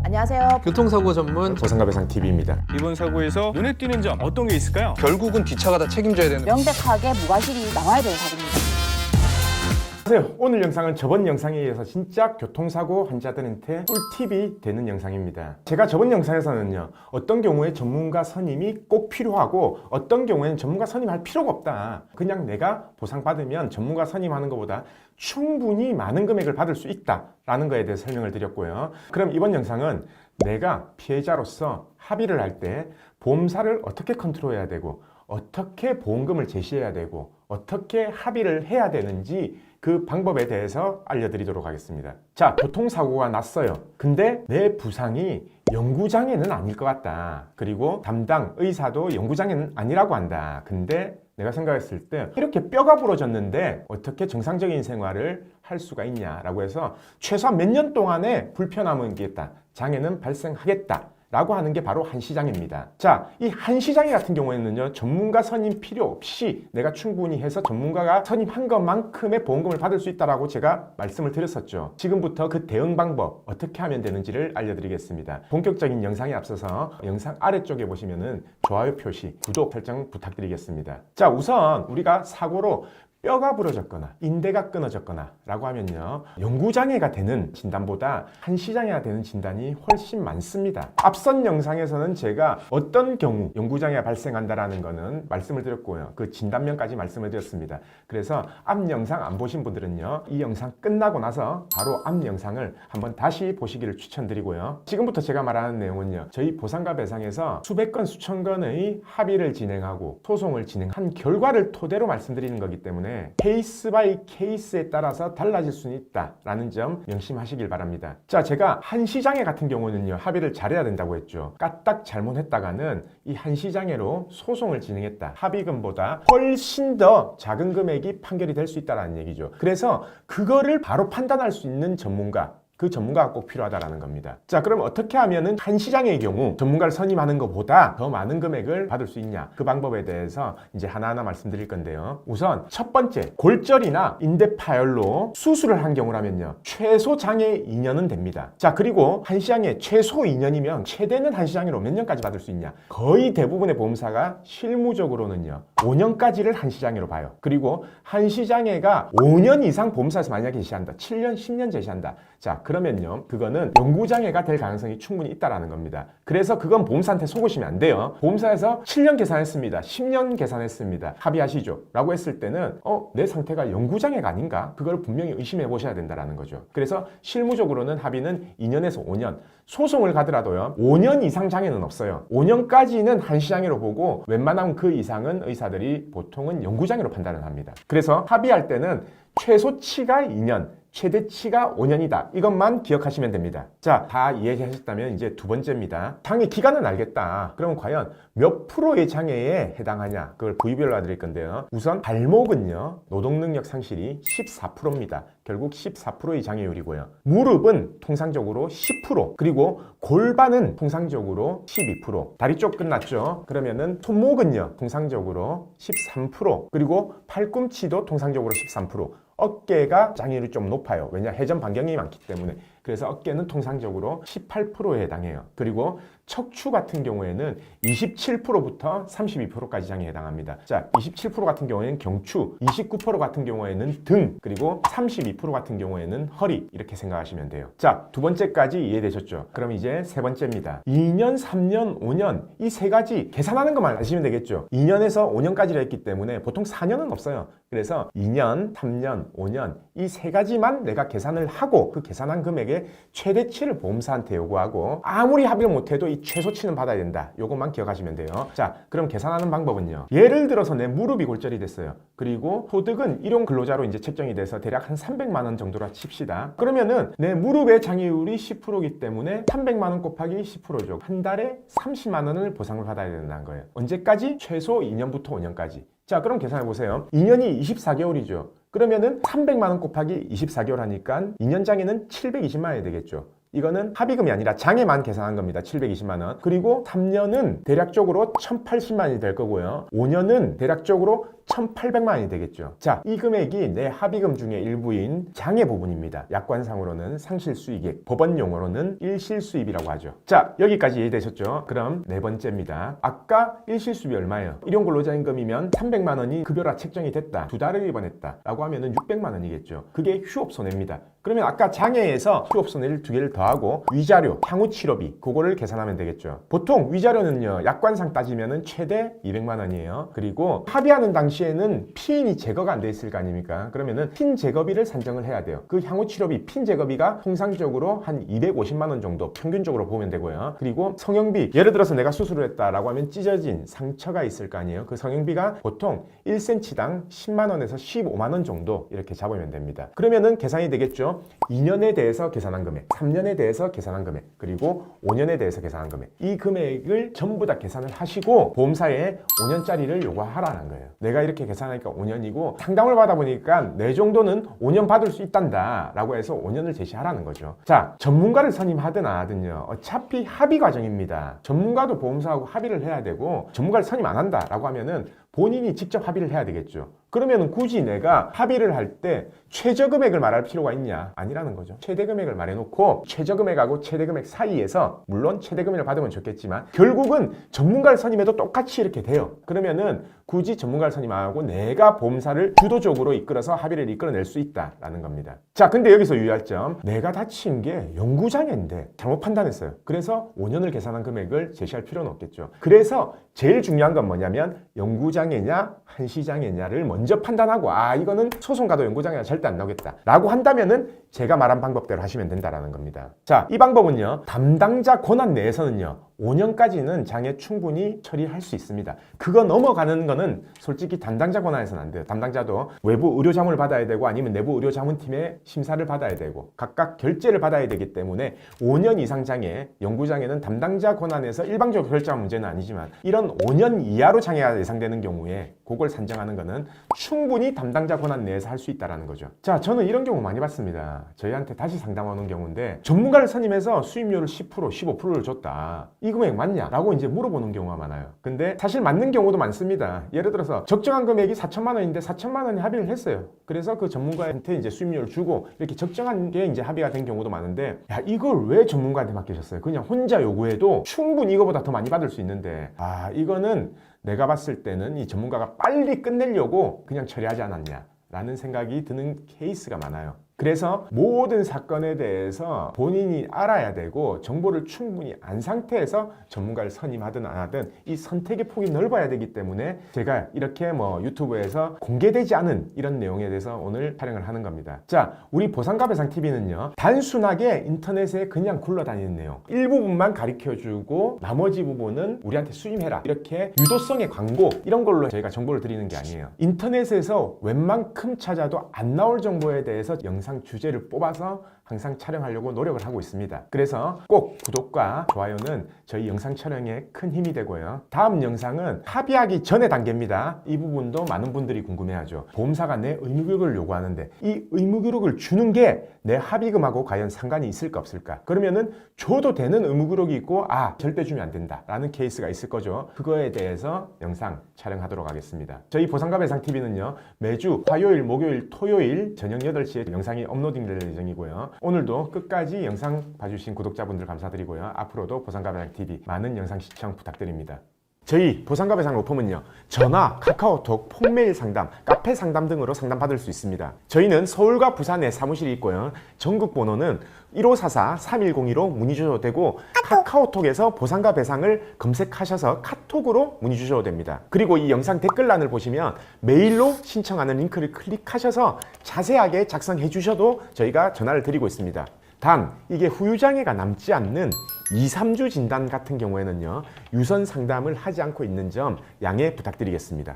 안녕하세요. 교통사고 전문 보상가배상TV입니다. 이번 사고에서 눈에 띄는 점 어떤 게 있을까요? 결국은 뒷차가 다 책임져야 되는. 명백하게 무과실이 나와야 되는 사고입니다. 안녕하세요. 오늘 영상은 저번 영상에 이어서 진짜 교통사고 환자들한테 꿀팁이 되는 영상입니다. 제가 저번 영상에서는요, 어떤 경우에 전문가 선임이 꼭 필요하고 어떤 경우에는 전문가 선임할 필요가 없다. 그냥 내가 보상받으면 전문가 선임하는 것보다 충분히 많은 금액을 받을 수 있다라는 거에 대해 설명을 드렸고요. 그럼 이번 영상은 내가 피해자로서 합의를 할 때 보험사를 어떻게 컨트롤해야 되고 어떻게 보험금을 제시해야 되고 어떻게 합의를 해야 되는지 그 방법에 대해서 알려드리도록 하겠습니다. 자, 교통사고가 났어요. 근데 내 부상이 영구장애는 아닐 것 같다. 그리고 담당 의사도 영구장애는 아니라고 한다. 근데 내가 생각했을 때 이렇게 뼈가 부러졌는데 어떻게 정상적인 생활을 할 수가 있냐라고 해서 최소한 몇 년 동안의 불편함은 있겠다. 장애는 발생하겠다. 라고 하는 게 바로 한시장애입니다. 자, 이 한시장애 같은 경우에는요, 전문가 선임 필요 없이 내가 충분히 해서 전문가가 선임한 것만큼의 보험금을 받을 수 있다라고 제가 말씀을 드렸었죠. 지금부터 그 대응 방법 어떻게 하면 되는지를 알려드리겠습니다. 본격적인 영상에 앞서서 영상 아래쪽에 보시면은 좋아요 표시, 구독 설정 부탁드리겠습니다. 자, 우선 우리가 사고로 뼈가 부러졌거나 인대가 끊어졌거나 라고 하면요, 영구장애가 되는 진단보다 한시장애가 되는 진단이 훨씬 많습니다. 앞선 영상에서는 제가 어떤 경우 영구장애가 발생한다라는 거는 말씀을 드렸고요, 그 진단명까지 말씀을 드렸습니다. 그래서 앞 영상 안 보신 분들은요, 이 영상 끝나고 나서 바로 앞 영상을 한번 다시 보시기를 추천드리고요. 지금부터 제가 말하는 내용은요, 저희 보상가 배상에서 수백 건 수천 건의 합의를 진행하고 소송을 진행한 결과를 토대로 말씀드리는 거기 때문에 케이스 바이 케이스에 따라서 달라질 수는 있다라는 점 명심하시길 바랍니다. 자, 제가 한시장애 같은 경우는요, 합의를 잘해야 된다고 했죠. 까딱 잘못했다가는 이 한시장애로 소송을 진행했다. 합의금보다 훨씬 더 작은 금액이 판결이 될 수 있다는 얘기죠. 그래서 그거를 바로 판단할 수 있는 전문가, 그 전문가가 꼭 필요하다라는 겁니다. 자, 그럼 어떻게 하면은 한시장애의 경우 전문가를 선임하는 것보다 더 많은 금액을 받을 수 있냐, 그 방법에 대해서 이제 하나하나 말씀드릴 건데요. 우선 첫 번째, 골절이나 인대 파열로 수술을 한 경우라면요, 최소 장애 2년은 됩니다. 자, 그리고 한시장애 최소 2년이면 최대는 한시장애로 몇 년까지 받을 수 있냐, 거의 대부분의 보험사가 실무적으로는요 5년까지를 한시장애로 봐요. 그리고 한시장애가 5년 이상 보험사에서 만약에 제시한다, 7년, 10년 제시한다, 자, 그러면요, 그거는 영구장애가 될 가능성이 충분히 있다라는 겁니다. 그래서 그건 보험사한테 속으시면 안 돼요. 보험사에서 7년 계산했습니다, 10년 계산했습니다, 합의하시죠 라고 했을 때는 내 상태가 영구장애가 아닌가? 그걸 분명히 의심해 보셔야 된다라는 거죠. 그래서 실무적으로는 합의는 2년에서 5년, 소송을 가더라도요 5년 이상 장애는 없어요. 5년까지는 한시장애로 보고 웬만하면 그 이상은 의사들이 보통은 영구장애로 판단을 합니다. 그래서 합의할 때는 최소치가 2년, 최대치가 5년이다. 이것만 기억하시면 됩니다. 자, 다 이해하셨다면 이제 두 번째입니다. 장애 기간은 알겠다. 그러면 과연 몇 프로의 장애에 해당하냐? 그걸 부위별로 알려드릴 건데요. 우선 발목은요, 노동능력 상실이 14%입니다. 결국 14%의 장애율이고요. 무릎은 통상적으로 10%, 그리고 골반은 통상적으로 12%. 다리 쪽 끝났죠? 그러면은 손목은요, 통상적으로 13%, 그리고 팔꿈치도 통상적으로 13%. 어깨가 장애율이 좀 높아요. 왜냐? 회전 반경이 많기 때문에. 그래서 어깨는 통상적으로 18%에 해당해요. 그리고 척추 같은 경우에는 27%부터 32%까지 장애에 해당합니다. 자, 27% 같은 경우에는 경추, 29% 같은 경우에는 등, 그리고 32% 같은 경우에는 허리, 이렇게 생각하시면 돼요. 자, 두 번째까지 이해되셨죠? 그럼 이제 세 번째입니다. 2년, 3년, 5년, 이 세 가지 계산하는 것만 아시면 되겠죠. 2년에서 5년까지로 했기 때문에 보통 4년은 없어요. 그래서 2년, 3년, 5년, 이 세 가지만 내가 계산을 하고 그 계산한 금액의 최대치를 보험사한테 요구하고 아무리 합의를 못해도 이 최소치는 받아야 된다. 요것만 기억하시면 돼요. 자, 그럼 계산하는 방법은요, 예를 들어서 내 무릎이 골절이 됐어요. 그리고 소득은 일용 근로자로 이제 책정이 돼서 대략 한 300만 원 정도라 칩시다. 그러면은 내 무릎의 장애율이 10%이기 때문에 300만 원 곱하기 10%죠. 한 달에 30만 원을 보상을 받아야 된다는 거예요. 언제까지? 최소 2년부터 5년까지. 자, 그럼 계산해 보세요. 2년이 24개월이죠. 그러면은 300만 원 곱하기 24개월 하니까 2년 장애는 720만 원이 되겠죠. 이거는 합의금이 아니라 장애만 계산한 겁니다. 720만 원. 그리고 3년은 대략적으로 1080만 원이 될 거고요. 5년은 대략적으로 1,800만 원이 되겠죠. 자, 이 금액이 내 합의금 중에 일부인 장해 부분입니다. 약관상으로는 상실수익액, 법원 용어로는 일실수입이라고 하죠. 자, 여기까지 이해되셨죠? 그럼 네 번째입니다. 아까 일실수입이 얼마예요? 일용근로자임금이면 300만 원이 급여라 책정이 됐다. 2달을 입원했다. 라고 하면은 600만 원이겠죠. 그게 휴업손해입니다. 그러면 아까 장해에서 휴업손해를 2개를 더하고 위자료, 향후치료비 그거를 계산하면 되겠죠. 보통 위자료는요, 약관상 따지면은 최대 200만 원이에요. 그리고 합의하는 당시에는 피인이 제거가 안 돼 있을 거 아닙니까? 그러면은 핀 제거비를 산정을 해야 돼요. 그 향후치료비, 핀 제거비가 통상적으로 한 250만 원 정도 평균적으로 보면 되고요. 그리고 성형비, 예를 들어서 내가 수술을 했다라고 하면 찢어진 상처가 있을 거 아니에요. 그 성형비가 보통 1cm당 10만 원에서 15만 원 정도 이렇게 잡으면 됩니다. 그러면은 계산이 되겠죠. 2년에 대해서 계산한 금액, 3년에 대해서 계산한 금액, 그리고 5년에 대해서 계산한 금액, 이 금액을 전부 다 계산을 하시고 보험사에 5년짜리를 요구하라는 거예요. 내가 이렇게 계산하니까 5년이고 상담을 받아보니까 내 정도는 5년 받을 수 있단다 라고 해서 5년을 제시하라는 거죠. 자, 전문가를 선임하든 안 하든요, 어차피 합의 과정입니다. 전문가도 보험사하고 합의를 해야 되고, 전문가를 선임 안 한다 라고 하면은 본인이 직접 합의를 해야 되겠죠. 그러면 굳이 내가 합의를 할 때 최저 금액을 말할 필요가 있냐? 아니라는 거죠. 최대 금액을 말해놓고 최저 금액하고 최대 금액 사이에서, 물론 최대 금액을 받으면 좋겠지만 결국은 전문가를 선임해도 똑같이 이렇게 돼요. 그러면은 굳이 전문가를 선임 안 하고 내가 보험사를 주도적으로 이끌어서 합의를 이끌어낼 수 있다라는 겁니다. 자, 근데 여기서 유의할 점, 내가 다친 게 영구장애인데 잘못 판단했어요. 그래서 5년을 계산한 금액을 제시할 필요는 없겠죠. 그래서 제일 중요한 건 뭐냐면 영구장애냐 한시장애냐를 먼저 판단하고, 아, 이거는 소송 가도 영구장애가 절대 안 나오겠다 라고 한다면은 제가 말한 방법대로 하시면 된다라는 겁니다. 자, 이 방법은요, 담당자 권한 내에서는요 5년까지는 장애 충분히 처리할 수 있습니다. 그거 넘어가는 거는 솔직히 담당자 권한에서는 안 돼요. 담당자도 외부 의료자문을 받아야 되고 아니면 내부 의료자문팀의 심사를 받아야 되고 각각 결재를 받아야 되기 때문에 5년 이상 장애, 영구장애는 담당자 권한에서 일방적으로 결정한 문제는 아니지만 이런 5년 이하로 장애가 예상되는 경우에 그걸 산정하는 거는 충분히 담당자 권한 내에서 할 수 있다는 거죠. 자, 저는 이런 경우 많이 봤습니다. 저희한테 다시 상담하는 경우인데 전문가를 선임해서 수임료를 10%, 15%를 줬다. 이 금액 맞냐? 라고 이제 물어보는 경우가 많아요. 근데 사실 맞는 경우도 많습니다. 예를 들어서 적정한 금액이 4천만 원인데 4천만 원이 합의를 했어요. 그래서 그 전문가한테 이제 수임료를 주고 이렇게 적정한 게 이제 합의가 된 경우도 많은데, 야, 이걸 왜 전문가한테 맡기셨어요? 그냥 혼자 요구해도 충분히 이거보다 더 많이 받을 수 있는데, 아, 이거는 내가 봤을 때는 이 전문가가 빨리 끝내려고 그냥 처리하지 않았냐 라는 생각이 드는 케이스가 많아요. 그래서 모든 사건에 대해서 본인이 알아야 되고 정보를 충분히 안 상태에서 전문가를 선임하든 안 하든 이 선택의 폭이 넓어야 되기 때문에 제가 이렇게 유튜브에서 공개되지 않은 이런 내용에 대해서 오늘 촬영을 하는 겁니다. 자, 우리 보상가배상TV는요 단순하게 인터넷에 그냥 굴러다니는 내용 일부분만 가르쳐주고 나머지 부분은 우리한테 수임해라, 이렇게 유도성의 광고 이런 걸로 저희가 정보를 드리는 게 아니에요. 인터넷에서 웬만큼 찾아도 안 나올 정보에 대해서 영상 주제를 뽑아서 항상 촬영하려고 노력을 하고 있습니다. 그래서 꼭 구독과 좋아요는 저희 영상 촬영에 큰 힘이 되고요. 다음 영상은 합의하기 전의 단계입니다. 이 부분도 많은 분들이 궁금해하죠. 보험사가 내 의무교육을 요구하는데 이 의무교육을 주는 게 내 합의금하고 과연 상관이 있을까 없을까? 그러면은 줘도 되는 의무교육이 있고, 아, 절대 주면 안 된다 라는 케이스가 있을 거죠. 그거에 대해서 영상 촬영하도록 하겠습니다. 저희 보상가배상TV는요 매주 화요일, 목요일, 토요일 저녁 8시에 영상이 업로딩 될 예정이고요. 오늘도 끝까지 영상 봐주신 구독자분들 감사드리고요. 앞으로도 보상가배상TV 많은 영상 시청 부탁드립니다. 저희 보상가배상 로펌은요 전화, 카카오톡, 폰메일 상담, 카페 상담 등으로 상담받을 수 있습니다. 저희는 서울과 부산에 사무실이 있고요. 전국 번호는 1544-3102로 문의 주셔도 되고 카카오톡에서 보상가배상을 검색하셔서 카톡으로 문의 주셔도 됩니다. 그리고 이 영상 댓글란을 보시면 메일로 신청하는 링크를 클릭하셔서 자세하게 작성해 주셔도 저희가 전화를 드리고 있습니다. 단 이게 후유장애가 남지 않는 2-3주 진단 같은 경우에는요 유선 상담을 하지 않고 있는 점 양해 부탁드리겠습니다.